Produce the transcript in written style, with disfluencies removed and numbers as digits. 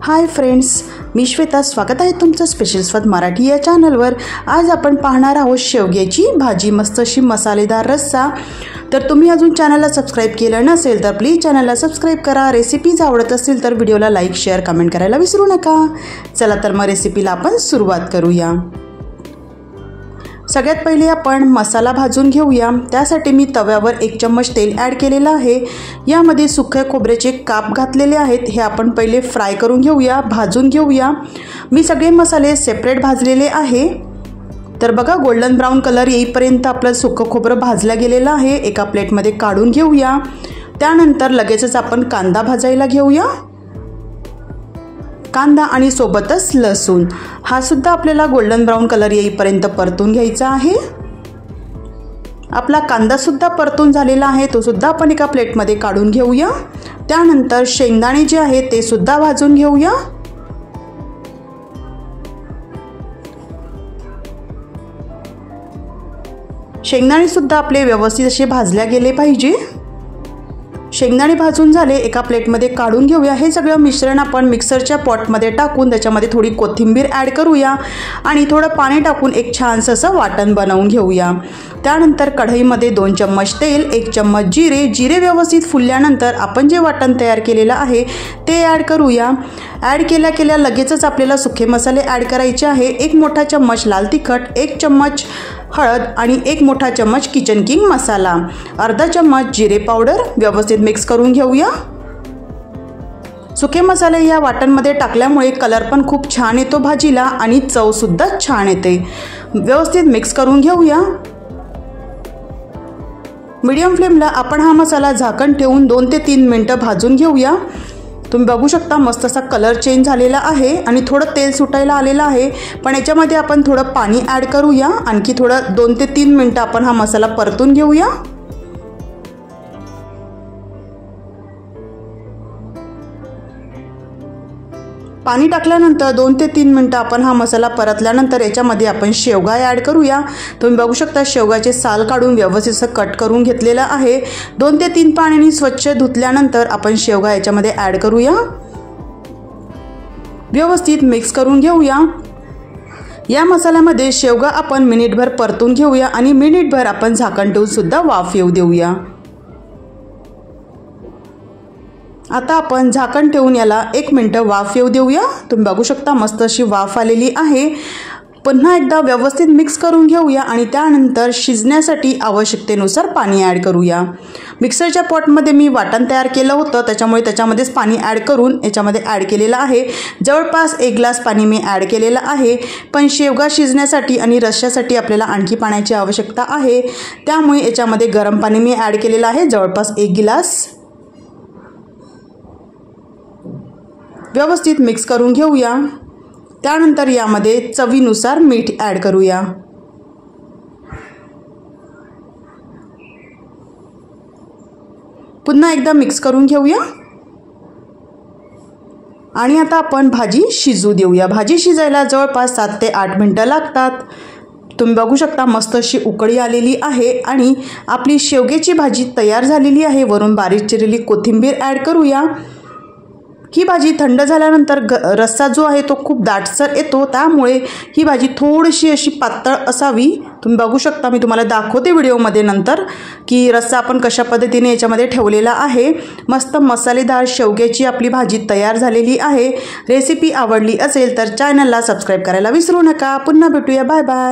Hi friends, मी श्वेता. स्वागत आहे तुमचं स्पेशल स्वाद मराठी या चॅनलवर. आज आपण पाहणार आहोत शेवग्याची भाजी, मस्त अशी मसालेदार रस्सा. तर तुम्ही अजून चॅनलला सबस्क्राईब केलं नसेल तर प्लीज चॅनलला सबस्क्राईब करा. रेसिपीज आवडत असतील तर व्हिडिओला लाईक, शेअर, कमेंट करायला विसरू नका. चला तर मग रेसिपीला आपण सुरुवात करूया. सगळ्यात पहिले आपण मसाला भाजून घेऊया. त्यासाठी मी तव्यावर 1 चम्मच तेल ॲड केलेलं आहे. यामध्ये सुक्या खोबऱ्याचे काप घातलेले आहेत. हे आपण पहिले फ्राय करून घेऊया, भाजून घेऊया. मी सगळे मसाले सेपरेट भाजलेले आहे. तर बघा, गोल्डन ब्राऊन कलर येईपर्यंत आपलं सुकं खोबरं भाजलं गेलेलं आहे. एका प्लेटमध्ये काढून घेऊया. त्यानंतर लगेचच आपण कांदा भाजायला घेऊया. कांदा आणि सोबतच लसूण हा सुद्धा आपल्याला गोल्डन ब्राऊन कलर येईपर्यंत परतून घ्यायचा आहे. आपला कांदा सुद्धा परतून झालेला आहे, तो सुद्धा आपण एका प्लेटमध्ये काढून घेऊया. त्यानंतर शेंगदाणे जे आहे ते सुद्धा भाजून घेऊया. शेंगदाणे सुद्धा आपले व्यवस्थित असे भाजल्या गेले पाहिजे. शेंगदाणे भाजून झाले, एका प्लेटमध्ये काढून घेऊया. हे सगळं मिश्रण आपण मिक्सरच्या पॉटमध्ये टाकून त्याच्यामध्ये थोडी कोथिंबीर ॲड करूया आणि थोडं पाणी टाकून एक छानसं असं वाटण बनवून घेऊया. त्यानंतर कढईमध्ये 2 चम्मच तेल, 1 चम्मच जिरे व्यवस्थित फुलल्यानंतर आपण जे वाटण तयार केलेलं आहे ते ॲड करूया. ॲड केल्या लगेचच आपल्याला सुके मसाले ॲड करायचे आहे. 1 मोठा चम्मच लाल तिखट, 1 चम्मच हळद आणि 1 मोठा चम्मच किचन किंग मसाला, अर्धा चम्मच जिरे पावडर व्यवस्थित मिक्स करून घेऊया. सुके मसाले या वाटणमध्ये टाकल्यामुळे कलर पण खूप छान येतो भाजीला आणि चव सुद्धा छान येते. व्यवस्थित मिक्स करून घेऊया. मीडियम फ्लेमला आपण हा मसाला झाकण ठेवून 2 ते 3 मिनिटं भाजून घेऊया. तुम्ही बघू शकता मस्त असा कलर चेंज झालेला आहे आणि थोडं तेल सुटायला आलेलं आहे. पण याच्यामध्ये आपण थोडं पाणी ॲड करूया. आणखी थोडं 2 ते 3 मिनिटं आपण हा मसाला परतून घेऊया. पाणी टाकल्यानंतर 2 ते 3 मिनिटं आपण हा मसाला परतल्यानंतर याच्यामध्ये आपण शेवगा ॲड करूया. तुम्ही बघू शकता शेवगाचे साल काढून व्यवस्थित असं कट करून घेतलेलं आहे. 2 ते 3 पाण्याने स्वच्छ धुतल्यानंतर आपण शेवगा याच्यामध्ये ॲड करूया. व्यवस्थित मिक्स करून घेऊया. या मसाल्यामध्ये शेवगा आपण मिनिटभर परतून घेऊया आणि मिनिटभर आपण झाकण ठेवून सुद्धा वाफ येऊ देऊया. आता आपण झाकण ठेवून याला 1 मिनिटं वाफ येऊ देऊया. तुम्ही बघू शकता मस्त अशी वाफ आलेली आहे. पुन्हा एकदा व्यवस्थित मिक्स करून घेऊया आणि त्यानंतर शिजण्यासाठी आवश्यकतेनुसार पाणी ॲड करूया. मिक्सरच्या पॉटमध्ये मी वाटण तयार केलं होतं, त्याच्यामुळे त्याच्यामध्येच पाणी ॲड करून याच्यामध्ये ॲड केलेलं आहे. जवळपास 1 ग्लास पाणी मी ॲड केलेलं आहे. पण शेवगा शिजण्यासाठी आणि रश्श्यासाठी आपल्याला आणखी पाण्याची आवश्यकता आहे, त्यामुळे याच्यामध्ये गरम पाणी मी ॲड केलेलं आहे, जवळपास 1 गिलास. व्यवस्थित मिक्स करून घेऊया. त्यानंतर यामध्ये चवीनुसार मीठ ॲड करूया. पुन्हा एकदा मिक्स करून घेऊया आणि आता आपण भाजी शिजू देऊया. भाजी शिजायला जवळपास 7 ते 8 मिनिटं लागतात. तुम्ही बघू शकता मस्त अशी उकळी आलेली आहे आणि आपली शेवग्याची भाजी तयार झालेली आहे. वरून बारीक चिरलेली कोथिंबीर ॲड करूया. ही भाजी थंड झाल्यानंतर रस्सा जो आहे तो खूप दाटसर येतो, त्यामुळे ही भाजी थोडीशी अशी पातळ असावी. तुम्ही बघू शकता, मी तुम्हाला दाखवते व्हिडिओमध्ये नंतर की रस्सा आपण कशा पद्धतीने याच्यामध्ये ठेवलेला आहे. मस्त मसालेदार शेवग्याची आपली भाजी तयार झालेली आहे. रेसिपी आवडली असेल तर चॅनलला सबस्क्राईब करायला विसरू नका. पुन्हा भेटूया. Bye bye.